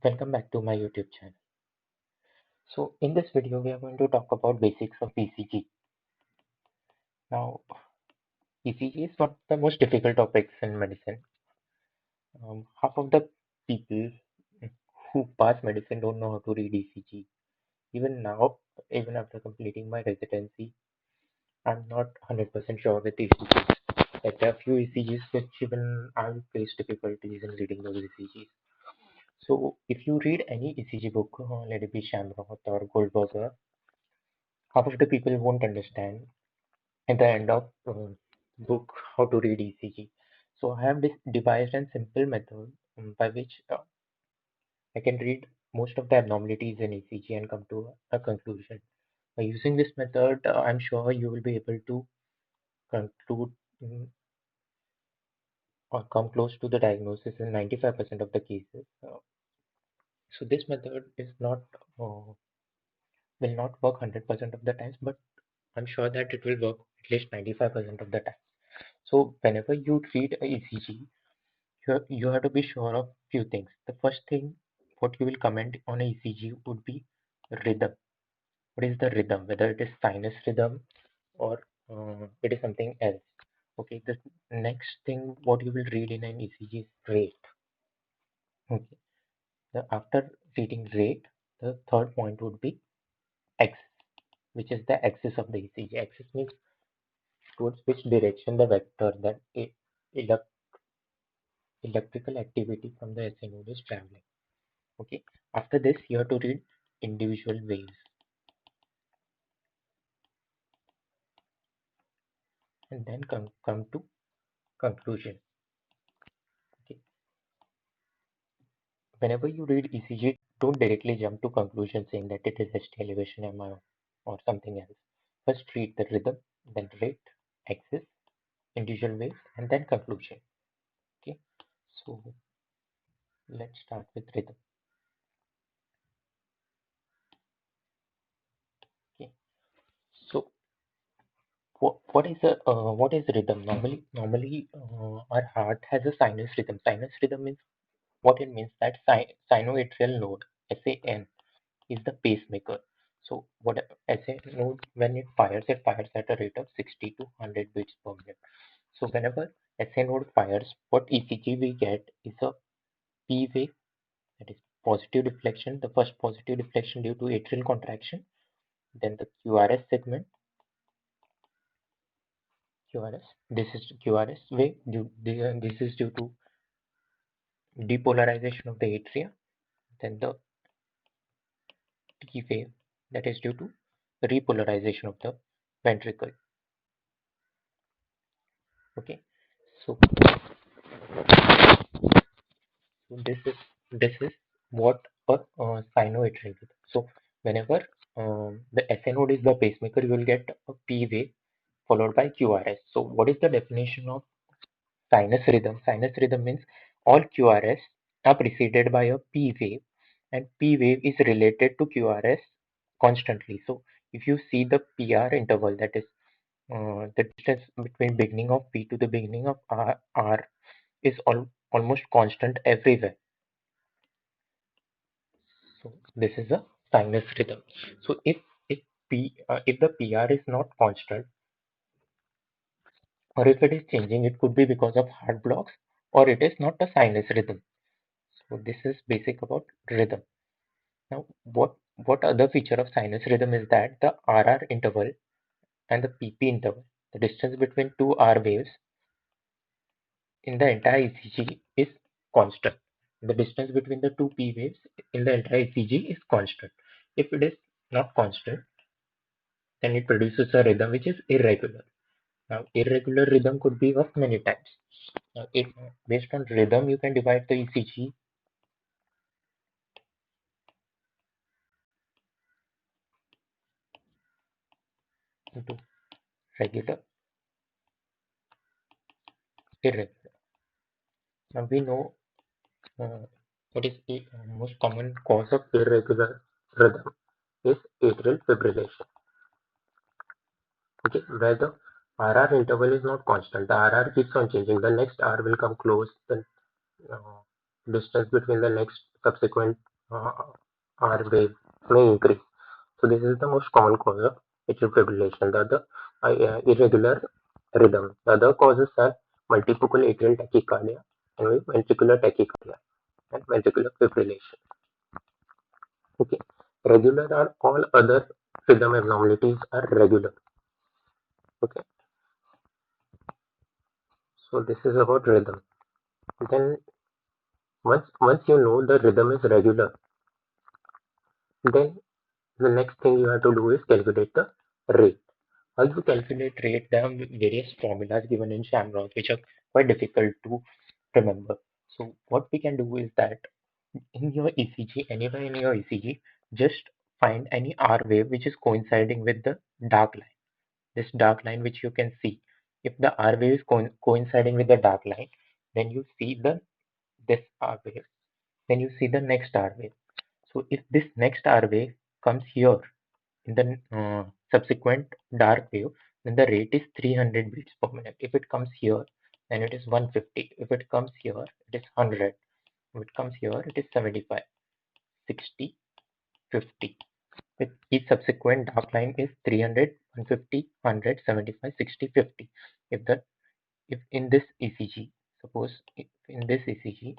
Welcome back to my YouTube channel. So in this video we are going to talk about basics of ECG. Now ECG is one of the most difficult topics in medicine. Half of the people who pass medicine don't know how to read ECG. Even now, even after completing my residency, I'm not 100% sure with ECGs. Like there are few ECGs which even I face difficulties in reading those ECGs. So if you read any ECG book, let it be Shamroth or Goldberger, half of the people won't understand at the end of book how to read ECG. So I have this devised and simple method by which I can read most of the abnormalities in ECG and come to a conclusion. By using this method, I'm sure you will be able to conclude or come close to the diagnosis in 95% of the cases. So this method is not will not work 100% of the times, but I'm sure that it will work at least 95% of the time. So whenever you read a ECG, you have to be sure of few things. The first thing, what you will comment on a ECG would be rhythm. What is the rhythm? Whether it is sinus rhythm or it is something else. Okay. The next thing, what you will read in an ECG is rate. Okay. After reading rate, the third point would be axis, which is the axis of the ECG. Axis means towards which direction the vector that electrical activity from the SI node is traveling. Okay. After this, you have to read individual waves and then come to conclusion. Okay. Whenever you read ECG, don't directly jump to conclusion saying that it is ST elevation MI or something else. First read the rhythm, then rate, axis, individual waves, and then conclusion. Okay. So let's start with rhythm. Okay. So what is rhythm? Normally, our heart has a sinus rhythm. Sinus rhythm means what it means that sinoatrial node (SAN) is the pacemaker. So what SA node when it fires at a rate of 60 to 100 beats per minute. So whenever SA node fires, what ECG we get is a P wave, that is positive deflection. The first positive deflection due to atrial contraction, then the QRS segment, QRS. This is QRS wave. This is due to depolarization of the atria. Then the T wave, that is due to repolarization of the ventricle. Okay, so this is what a sinoatrial is. So whenever the SI node is the pacemaker, you will get a P wave followed by QRS. So what is the definition of sinus rhythm? Sinus rhythm means all QRS are preceded by a P wave, and P wave is related to QRS constantly. So if you see the PR interval, that is the distance between beginning of P to the beginning of R is almost constant everywhere. So this is a sinus rhythm. So if the PR is not constant or if it is changing, it could be because of heart blocks or it is not a sinus rhythm. So this is basic about rhythm. Now what other feature of sinus rhythm is that the RR interval and the PP interval, the distance between two R waves in the entire ECG is constant. The distance between the two P waves in the entire ECG is constant. If it is not constant, then it produces a rhythm which is irregular. Now, irregular rhythm could be of many types. Now, based on rhythm, you can divide the ECG into regular, irregular. Now, we know what is the most common cause of irregular rhythm is atrial fibrillation. Okay, where the RR interval is not constant. The RR keeps on changing. The next R will come close, then uh, distance between the next subsequent uh, R wave may increase. So this is the most common cause of atrial fibrillation. The other irregular rhythm. The other causes are multifocal atrial tachycardia and ventricular tachycardia and ventricular fibrillation. Okay, regular are all other rhythm abnormalities are regular. Okay, so this is about rhythm. Then once you know the rhythm is regular, then the next thing you have to do is calculate the rate. How you calculate rate? There are various formulas given in Shamrock which are quite difficult to remember. So what we can do is that in your ECG, anywhere in your ECG, just find any R wave which is coinciding with the dark line. This dark line which you can see. If the R wave is coinciding with the dark line, then you see this R wave. Then you see the next R wave. So if this next R wave comes here in the subsequent dark wave, then the rate is 300 beats per minute. If it comes here, then it is 150. If it comes here, it is 100. If it comes here, it is 75, 60, 50. With each subsequent dark line is 300, 150, 100, 75, 60, 50. If the if in this ECG, suppose if in this ECG,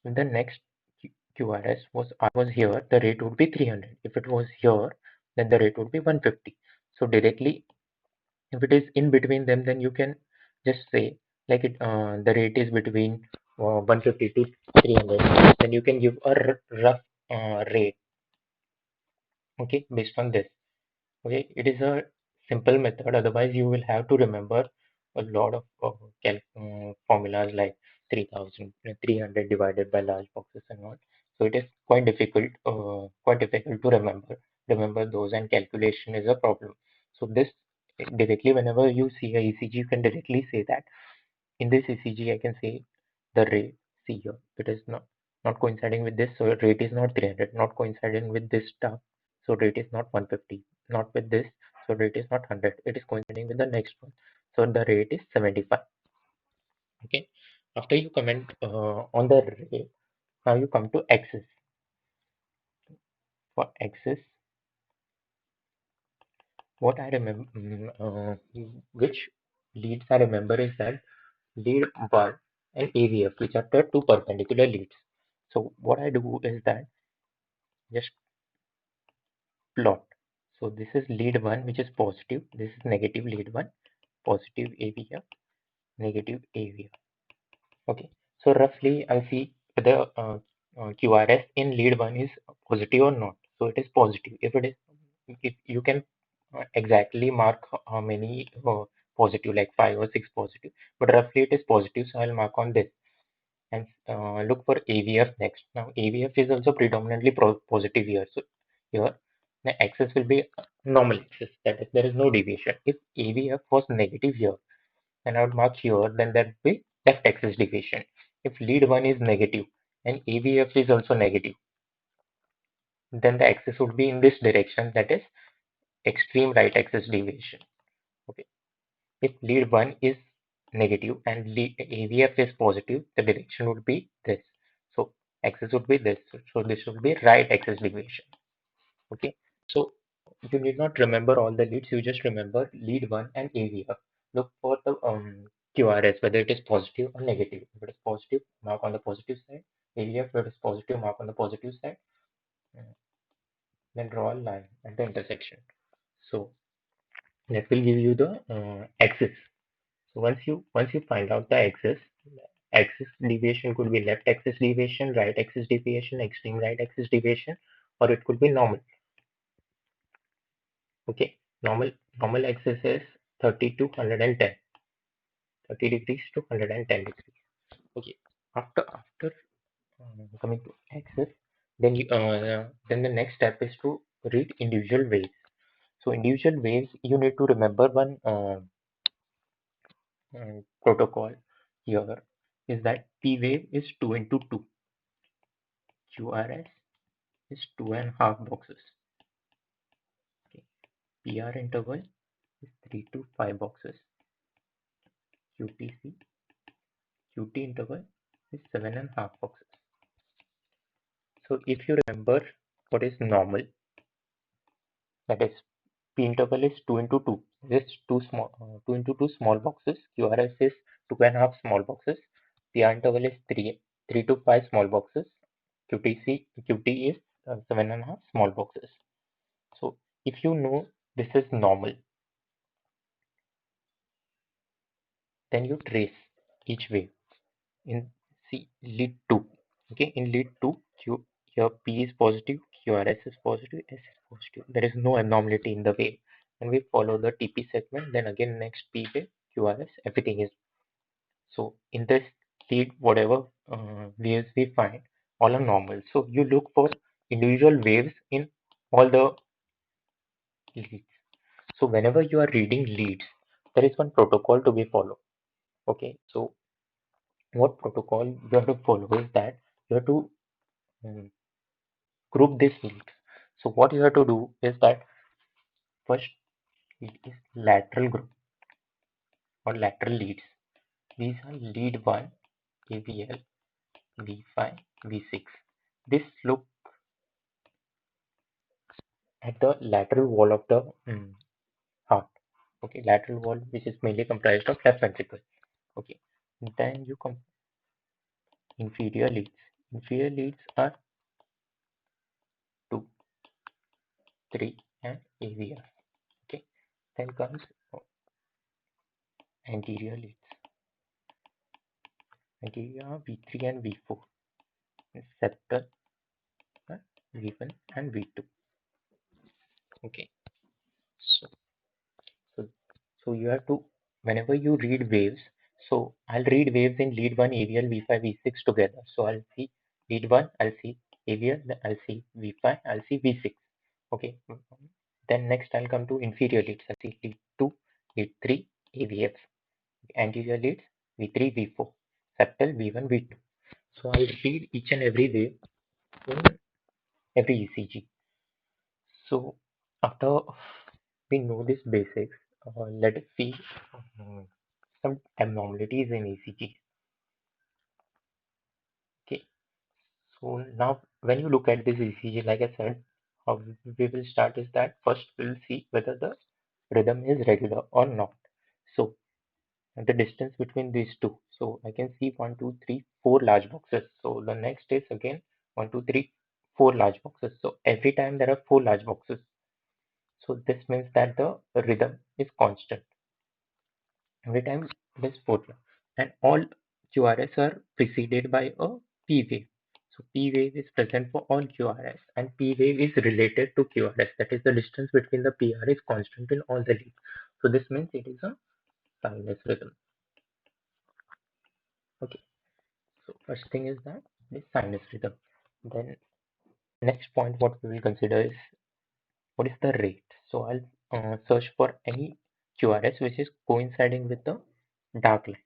if the next QRS was here, the rate would be 300. If it was here, then the rate would be 150. So directly, if it is in between them, then you can just say like the rate is between 150 to 300. Then you can give a rough rate, okay, based on this. Okay, it is a simple method. Otherwise, you will have to remember a lot of formulas like 3000, 300 divided by large boxes and all. So it is quite difficult to remember those, and calculation is a problem. So this directly, whenever you see a ECG, you can directly say that in this ECG, I can say the rate. See here, it is not coinciding with this, so rate is not 300. Not coinciding with this stuff, so rate is not 150. Not with this, so rate is not 100. It is coinciding with the next one, so the rate is 75. Okay. After you comment on the rate, now you come to axis. For axis, what I remember, which leads I remember is that lead 1 and AVF, which are the two perpendicular leads. So what I do is that just plot. So this is lead 1, which is positive. This is negative lead 1, positive AVF, negative AVF. Okay. So roughly I'll see whether QRS in lead 1 is positive or not. So it is positive. If it is, if you can exactly mark how many positive, like 5 or 6 positive, but roughly it is positive. So I'll mark on this and look for AVF next. Now AVF is also predominantly positive here. So here the axis will be normal axis, that is there is no deviation. If AVF was negative here, then I would mark here, then that will be left axis deviation. If lead 1 is negative and AVF is also negative, then the axis would be in this direction, that is extreme right axis deviation. Okay. If lead 1 is negative and AVF is positive, the direction would be this. So axis would be this. So this would be right axis deviation. Okay. So you need not remember all the leads. You just remember lead 1 and AVF. Look for the QRS, whether it is positive or negative. If it is positive, mark on the positive side. AVF, if it is positive, mark on the positive side. Uh, Then draw a line at the intersection. So that will give you the axis. So once you find out the axis deviation could be left axis deviation, right axis deviation, extreme right axis deviation, or it could be normal. Okay, normal axis is 30 to 110, 30 degrees to 110 degrees. Okay, after coming to axis, then the next step is to read individual waves. So individual waves, you need to remember one protocol here is that P wave is 2 into 2, QRS is 2.5 boxes. Okay. PR interval is 3 to 5 boxes. QTC, QT interval is 7.5 boxes. So if you remember what is normal, that is P interval is 2 into 2. This 2 into 2 small boxes. QRS is 2.5 small boxes. PR interval is 3 to 5 small boxes. QT is 7.5 small boxes. So if you know this is normal, then you trace each wave in lead 2. Okay, in lead 2, your P is positive, QRS is positive, S is positive. There is no abnormality in the wave. When we follow the TP segment, then again next P wave, QRS, everything is. So in this lead, whatever waves we find, all are normal. So you look for individual waves in all the leads. So whenever you are reading leads, there is one protocol to be followed. Okay, so what protocol you have to follow is that you have to um, group these leads. So what you have to do is that first lead is lateral group or lateral leads. These are lead 1, AVL, V5, V6. This look at the lateral wall of the heart. Okay, lateral wall which is mainly comprised of left ventricle. Okay, then you come inferior leads. Inferior leads are 2, 3, and AVL. Okay, then comes anterior leads. Anterior V3 and V4. Septal, V1 and V2. Okay, so so so you have to, whenever you read waves, so I'll read waves in lead 1 AVL V5 V6 together. So I'll see lead 1, I'll see AVL, then I'll see V5, I'll see V6. Okay, then next I'll come to inferior leads. I'll see lead 2, lead 3, AVF, anterior leads V3 V4, septal V1 V2. So I'll read each and every wave in every ECG. So after we know this basics, let us see uh, some abnormalities in ECG. Okay, so now when you look at this ECG, like I said, how we will start is that first we'll see whether the rhythm is regular or not. So the distance between these two. So I can see 1, 2, 3, 4 large boxes. So the next is again 1, 2, 3, 4 large boxes. So every time there are 4 large boxes. So this means that the rhythm is constant. Every time it is 4, and all QRS are preceded by a P wave. So P wave is present for all QRS, and P wave is related to QRS. That is, the distance between the PR is constant in all the leads. So this means it is a sinus rhythm. Okay. So first thing is that this sinus rhythm. Then next point what we will consider is what is the rate. So I'll search for any QRS which is coinciding with the dark line.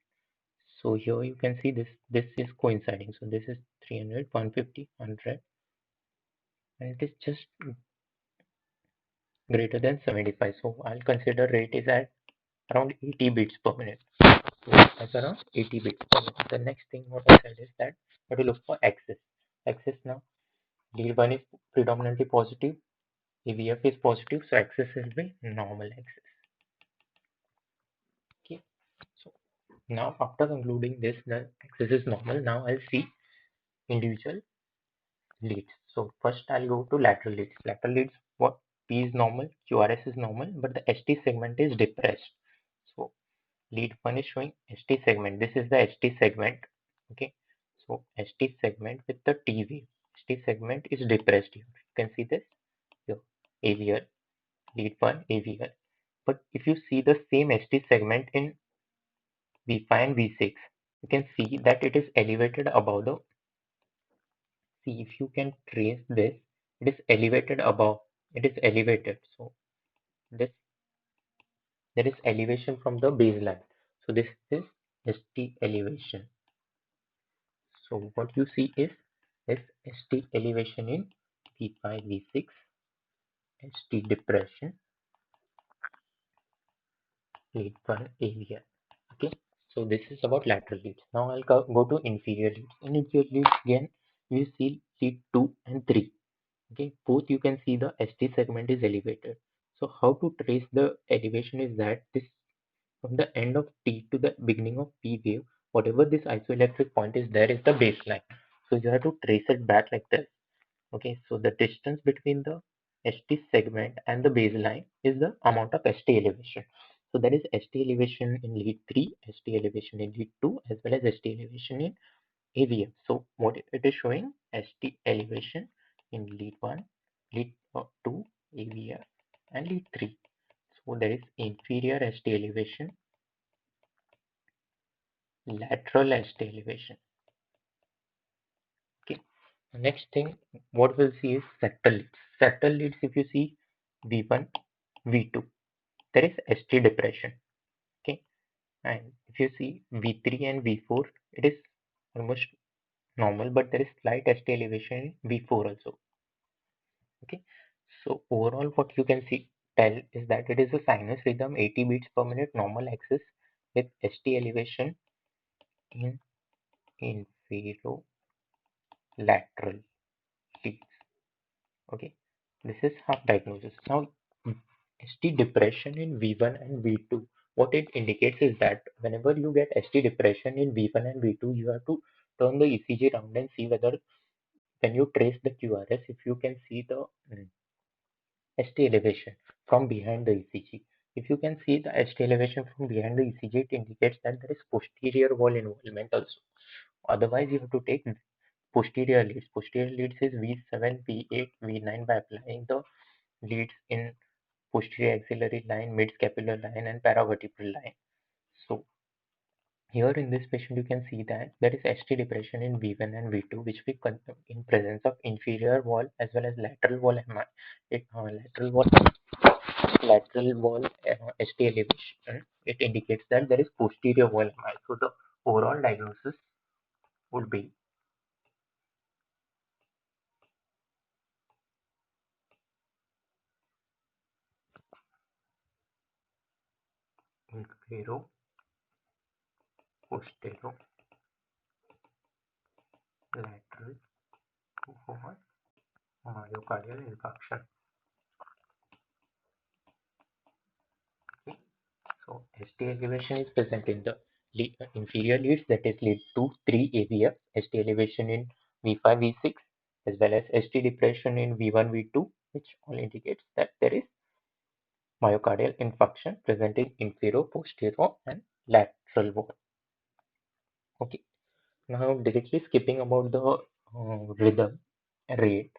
So here you can see this is coinciding. So this is 300, 150, 100, and it is just greater than 75. So I'll consider rate is at around 80 beats per minute. So that's around 80 beats per minute. The next thing what I said is that you have to look for axis. Axis now, lead 1 is predominantly positive, AVF is positive, so axis will be normal axis. Okay. So now after concluding this, the axis is normal. Now I'll see individual leads. So first I'll go to lateral leads. Lateral leads, what P is normal, QRS is normal, but the ST segment is depressed. So lead 1 is showing ST segment. This is the ST segment. Okay. So ST segment with the T wave. ST segment is depressed here. You can see this here. AVL, lead 1, AVL. But if you see the same ST segment in V5 and V6, you can see that it is elevated above the, see if you can trace this, it is elevated above, it is elevated. So this, there is elevation from the baseline. So this is ST elevation. So what you see is this ST elevation in V5, V6, ST depression, lead 1 AVL. Okay, so this is about lateral leads. Now I'll go to inferior leads. In inferior leads again, you see lead 2 and 3. Okay, both you can see the ST segment is elevated. So how to trace the elevation is that this from the end of T to the beginning of P wave, whatever this isoelectric point is there is the baseline. So you have to trace it back like this. Okay, so the distance between the ST segment and the baseline is the amount of ST elevation. So there is ST elevation in lead 3, ST elevation in lead 2, as well as ST elevation in AVF. So what it is showing ST elevation in lead 1, lead 2, AVF, and lead 3. So there is inferior ST elevation, lateral ST elevation. Okay. Next thing, what we'll see is septal leads. Septal leads, if you see V1, V2, there is ST depression. Okay. And if you see V3 and V4, it is almost normal, but there is slight ST elevation in V4 also. Okay. So overall, what you can see tell is that it is a sinus rhythm 80 beats per minute normal axis with ST elevation in inferolateral leads. Okay, this is half diagnosis. Now, ST depression in V1 and V2, what it indicates is that whenever you get ST depression in V1 and V2, you have to turn the ECG around and see whether when you trace the QRS, if you can see the ST elevation from behind the ECG. If you can see the ST elevation from behind the ECG, it indicates that there is posterior wall involvement also. Otherwise, you have to take posterior leads. Posterior leads is V7, V8, V9 by applying the leads in posterior axillary line, mid-scapular line, and paravertebral line. So here in this patient, you can see that there is ST depression in V1 and V2, which we confirm in presence of inferior wall as well as lateral wall MI. Lateral wall ST elevation. It indicates that there is posterior wall MI. So the overall diagnosis would be infero posterior lateral wall myocardial infarction. Okay. So ST elevation is present in the inferior leads, that is lead 2, 3 AVF, ST elevation in V5, V6, as well as ST depression in V1, V2, which all indicates that there is myocardial infarction present in inferior, posterior, and lateral wall. Okay. Now directly skipping about the rhythm rate,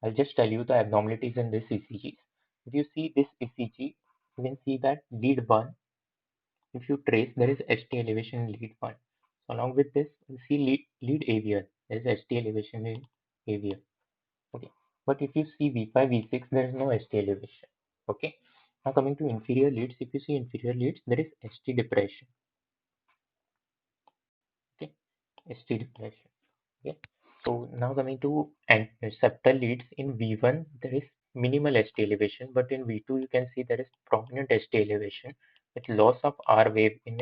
I'll just tell you the abnormalities in this ECG. If you see this ECG, you can see that lead 1, if you trace, there is ST elevation in lead 1. So along with this, you see lead AVL, there is ST elevation in AVL. Okay. But if you see V5, V6, there is no ST elevation. Okay. Now coming to inferior leads, if you see inferior leads, there is ST depression. Okay. ST depression. Okay. So now coming to septal leads, in V1 there is minimal ST elevation, but in V2 you can see there is prominent ST elevation with loss of R wave in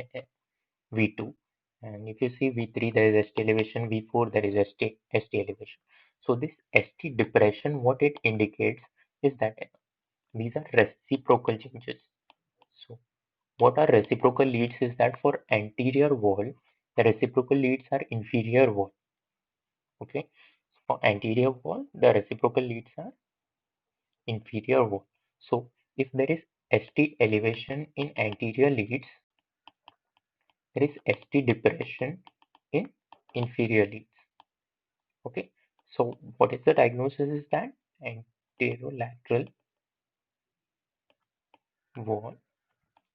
V2, and if you see V3 there is ST elevation, V4 there is ST elevation. So this ST depression, what it indicates is that these are reciprocal changes. So what are reciprocal leads is that for anterior wall, the reciprocal leads are inferior wall. Okay, for anterior wall, the reciprocal leads are inferior wall. So if there is ST elevation in anterior leads, there is ST depression in inferior leads. Okay, so what is the diagnosis is that anterolateral wall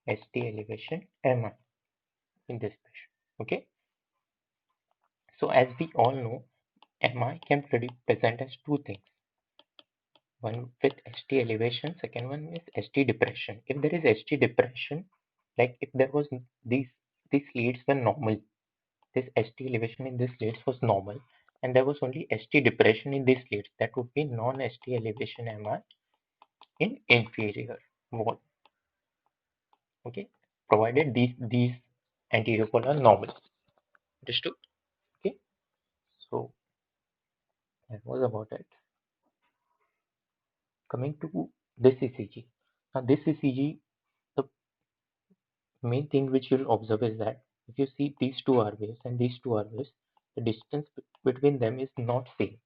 ST elevation MI in this patient. Okay, so as we all know, MI can present as two things. One with ST elevation, second one is ST depression. If there is ST depression, like if there was these leads were normal, this ST elevation in this leads was normal, and there was only ST depression in this leads, that would be non-ST elevation MI in inferior wall. Okay, provided these anterior wall are normal. Understood? Okay, so That was about it. Coming to this ECG. Now this ECG, the main thing which you'll observe is that if you see these two R waves and these two R waves, the distance between them is not same.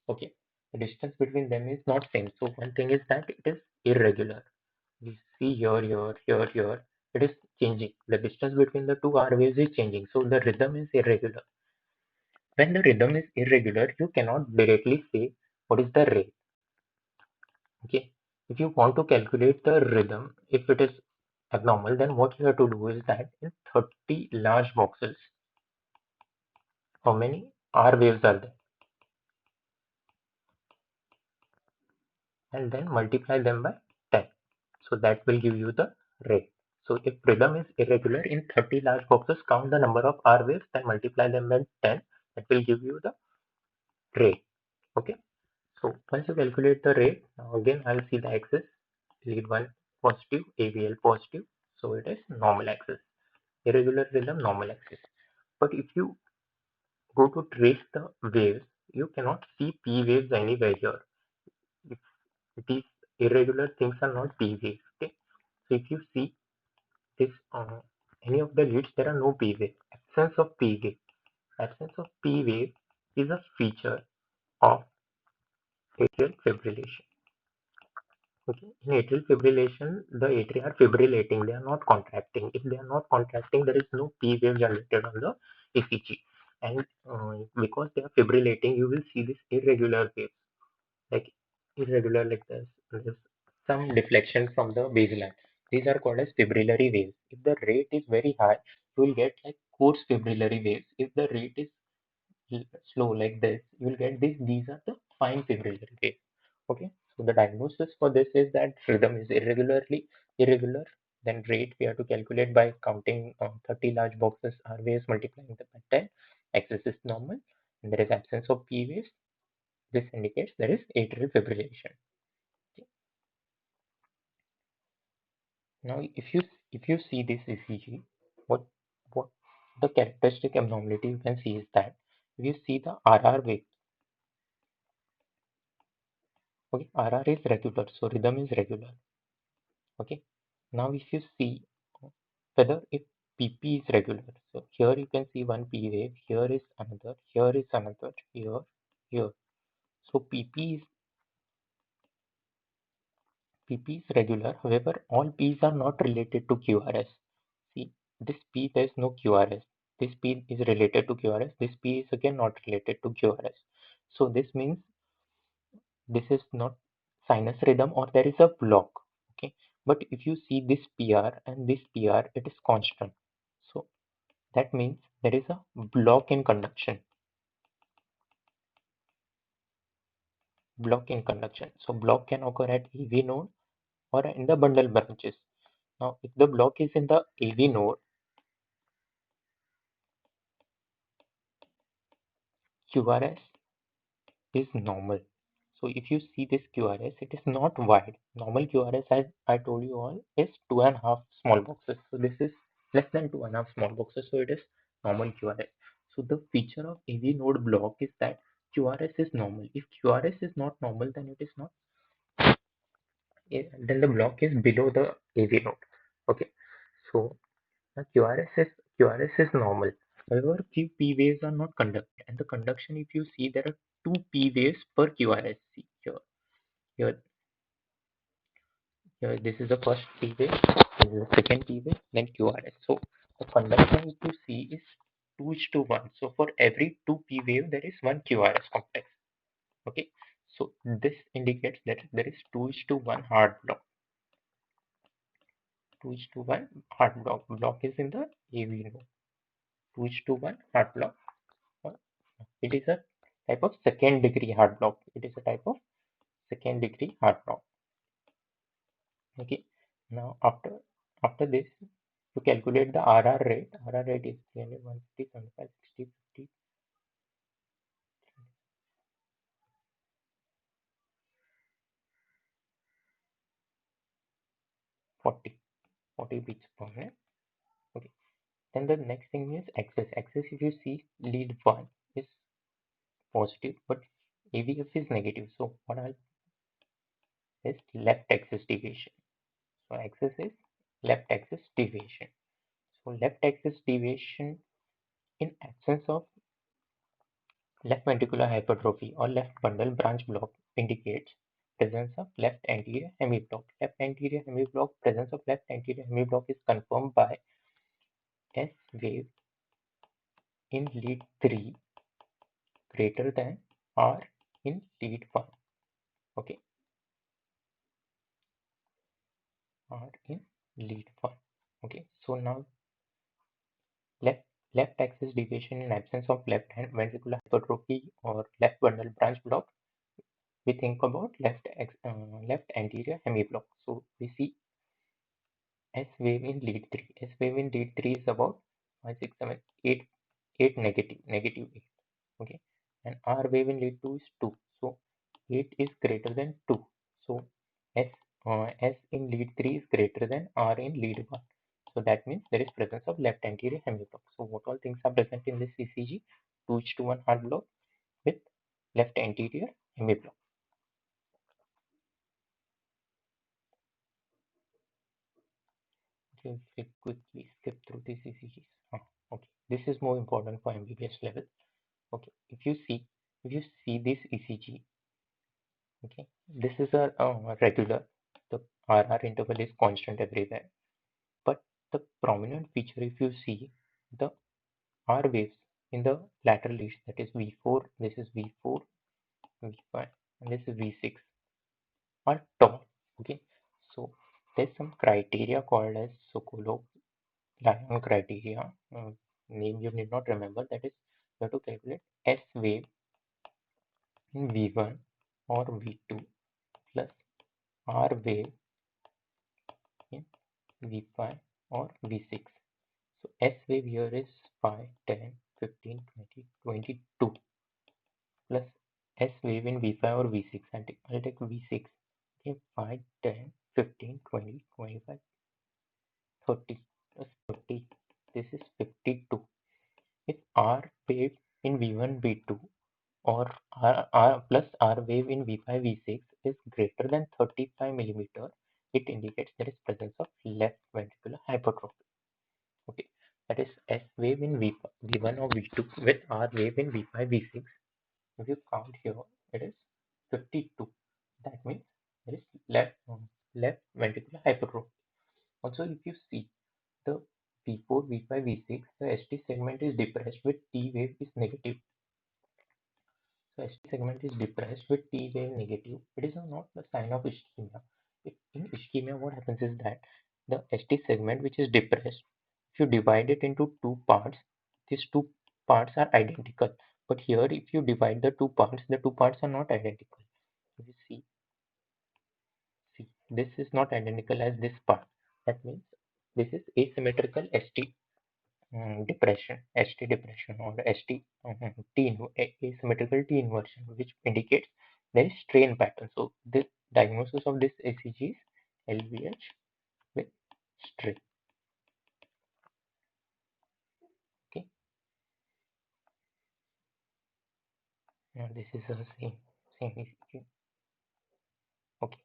Okay, the distance between them is not same. So one thing is that it is irregular. We see here, it is changing. The distance between the two R waves is changing. So the rhythm is irregular. When the rhythm is irregular, you cannot directly say what is the rate. Okay, if you want to calculate the rhythm, if it is abnormal, then what you have to do is that in 30 large boxes, how many R waves are there? And then multiply them by 10. So that will give you the rate. So if rhythm is irregular in 30 large boxes, count the number of R waves, then multiply them by 10. That will give you the rate. Okay. So once you calculate the rate, now again I'll see the axis. Lead 1 positive, AVL positive. So it is normal axis. Irregular rhythm, normal axis. But if you go to trace the waves, you cannot see P waves anywhere here. If these irregular things are not P waves. Okay. So if you see this any of the leads, there are no P wave. Absence of P wave. Absence of P wave is a feature of atrial fibrillation. Okay. In atrial fibrillation, the atria are fibrillating, they are not contracting. If they are not contracting, there is no P wave generated on the ECG. And because they are fibrillating, you will see this irregular waves, like irregular like this. There's some deflection from the baseline. These are called as fibrillary waves. If the rate is very high, you will get like coarse fibrillary waves. If the rate is slow like this, you will get this. These are the fine fibrillary waves. Okay, so the diagnosis for this is that rhythm is irregular. Then rate we have to calculate by counting 30 large boxes R waves multiplying them by 10. Axis is normal, and there is absence of P waves. This indicates there is atrial fibrillation. Okay. Now, if you see this ECG, what the characteristic abnormality you can see is that if you see the RR wave, okay, RR is regular, so rhythm is regular. Okay. Now, if you see whether if PP is regular, so here you can see one P wave, here is another, here. So PP is regular. However, all P's are not related to QRS. See, this P there is no QRS. This P is related to QRS. This P is again not related to QRS. So this means this is not sinus rhythm or there is a block. Okay, but if you see this PR and this PR, it is constant. So that means there is a block in conduction. Block in conduction. So block can occur at AV node or in the bundle branches. Now, if the block is in the AV node, QRS is normal. So if you see this QRS, it is not wide. Normal QRS, as I told you all, is 2.5 small boxes. So this is less than 2.5 small boxes. So it is normal QRS. So the feature of AV node block is that QRS is normal. If QRS is not normal, then it is not. Then the block is below the AV node. Okay. So the QRS is normal. However, few P waves are not conducted, and the conduction, if you see, there are two P waves per QRS. See here, this is the first P wave, this is the second P wave, then QRS. So the conduction, if you see, is 2:1. So for every two P wave, there is one QRS complex. Okay, so this indicates that there is 2:1 hard block. 2:1 hard block. Block is in the AV node. 2:1 hard block. It is a type of second degree hard block. It is a type of second degree hard block. Okay. Now after this, to calculate the RR rate, RR rate is 300, 150, 75, 60, 50, 40, 40 beats per minute. Okay. Then the next thing is axis. Axis, if you see, lead 1 is positive, but AVF is negative. So what is left axis deviation? So axis is left axis deviation. So left axis deviation in absence of left ventricular hypertrophy or left bundle branch block indicates presence of left anterior hemiblock. Left anterior hemiblock, presence of left anterior hemiblock is confirmed by S wave in lead 3 greater than R in lead 1. Okay, R in lead 1. Okay, so now left left axis deviation in absence of left hand ventricular hypertrophy or left bundle branch block, we think about left anterior hemiblock. So we see S wave in lead 3. S wave in lead 3 is about 5, 6, 7, 8, 8 negative, negative 8. Okay, and R wave in lead 2 is 2. So 8 is greater than 2. So S, S in lead 3 is greater than R in lead 1. So that means there is presence of left anterior hemiblock. So what all things are present in this ECG? 2:1 heart block with left anterior hemiblock. Okay, we quickly skip through these ECGs. Okay, this is more important for MBBS level. Okay, if you see this ECG, okay, this is a regular. The RR interval is constant everywhere, but the prominent feature, if you see the R waves in the lateral leads, that is V4, this is V4, V5, and this is V6, are tall. Okay, so there's some criteria called as Sokolov-Lyon criteria. Name you need not remember. That is, you have to calculate S wave in V1 or V2 plus R wave in V5 or V6. So S wave here is 5, 10, 15, 20, 22 plus S wave in V5 or V6. I'll take V6. Okay, 5, 10, 15, 20, 25, 30 plus 30. This is 52. If R wave in V1, V2 or R plus R wave in V5, V6 is greater than 35 millimeter, it indicates there is presence of left ventricular hypertrophy. Okay, that is S wave in V1 or V2 with R wave in V5, V6. If you count here, it is 52. That means there is left ventricular hypertrophy. Also, if you see the V4, V5, V6, the ST segment is depressed with T wave is negative. So ST segment is depressed with T wave negative. It is not the sign of ischemia. In ischemia, what happens is that the ST segment which is depressed, if you divide it into two parts, these two parts are identical. But here, if you divide the two parts are not identical. If you see, this is not identical as this part. That means this is asymmetrical ST ST depression or ST asymmetrical T inversion, which indicates there is strain pattern. So the diagnosis of this ACG is LVH with strain. Okay, now this is the same ECG. Okay,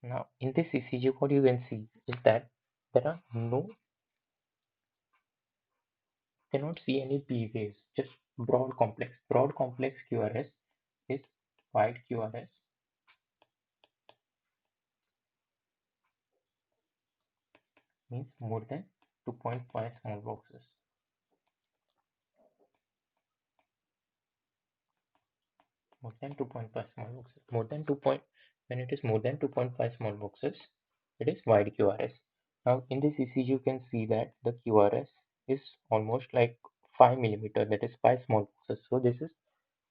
now in this ECG, what you can see is that there are cannot see any P waves, just broad complex. Broad complex QRS is wide QRS means more than 2.5 small boxes. More than 2.5 small boxes. More than 2 point when it is more than 2.5 small boxes, it is wide QRS. Now in this ECG you can see that the QRS is almost like 5 millimeter, that is 5 small boxes. So this is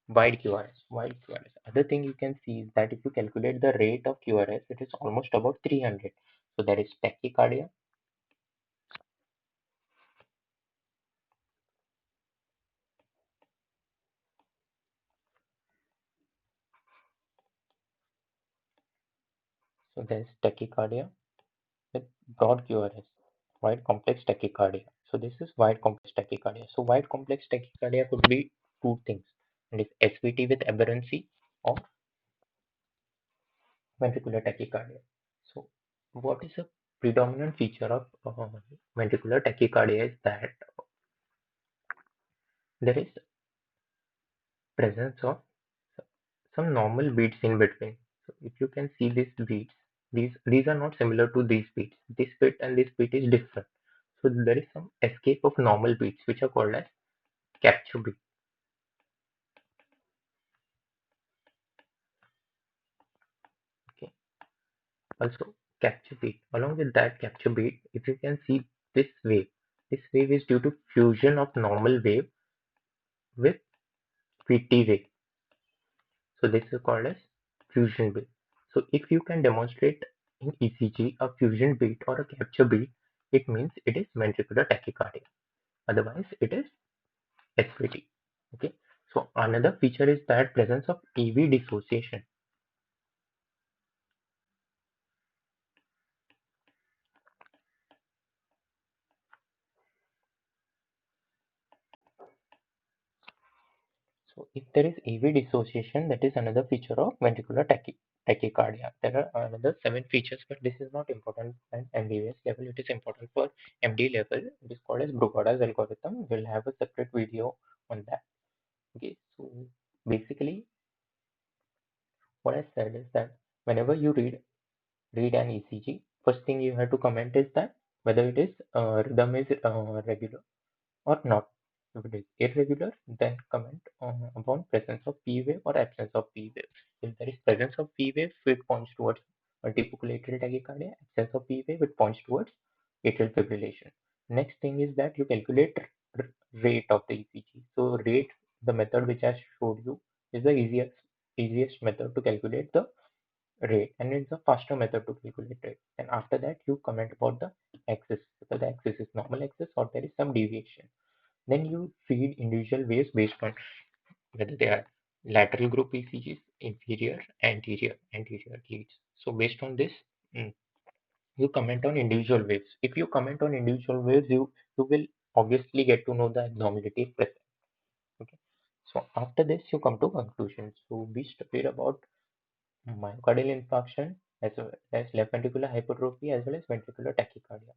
wide QRS, wide QRS. Other thing you can see is that if you calculate the rate of QRS, it is almost about 300. So that is tachycardia. So there is tachycardia with broad QRS, wide complex tachycardia. So this is wide complex tachycardia. So wide complex tachycardia could be two things, and it's SVT with aberrancy or ventricular tachycardia. So, what is a predominant feature of ventricular tachycardia is that there is presence of some normal beats in between. So, if you can see these beats, these are not similar to these beats. This beat and this beat is different. So, there is some escape of normal beats which are called as capture beat. Okay. Also, capture beat. Along with that capture beat, if you can see this wave is due to fusion of normal wave with VT wave. So this is called as fusion beat. So if you can demonstrate in ECG a fusion beat or a capture beat, it means it is ventricular tachycardia. Otherwise, it is SVT. Okay. So another feature is that presence of EV dissociation. So if there is AV dissociation, that is another feature of ventricular tachycardia. There are another 7 features, but this is not important at MBBS level. It is important for MD level. It is called as Brugada's algorithm. We'll have a separate video on that. Okay, so basically, what I said is that whenever you read an ECG, first thing you have to comment is that whether it is rhythm is regular or not. If it is irregular, then comment upon presence of P wave or absence of P wave. If there is presence of P wave, it points towards multifocal atrial tachycardia. Absence of P wave, it points towards atrial fibrillation. Next thing is that you calculate rate of the ECG. So rate, the method which I showed you, is the easiest method to calculate the rate, and it's a faster method to calculate rate. And after that, you comment about the axis, whether the axis is normal axis or there is some deviation. Then you feed individual waves based on whether they are lateral group ECGs, inferior, anterior leads. So based on this, mm, you comment on individual waves. If you comment on individual waves, you will obviously get to know the abnormality present. Okay. So after this, you come to conclusions. So we studied about myocardial infarction as well as left ventricular hypertrophy as well as ventricular tachycardia.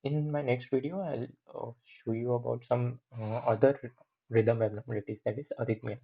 In my next video, I'll show you about some other rhythm abnormalities, that is arrhythmia.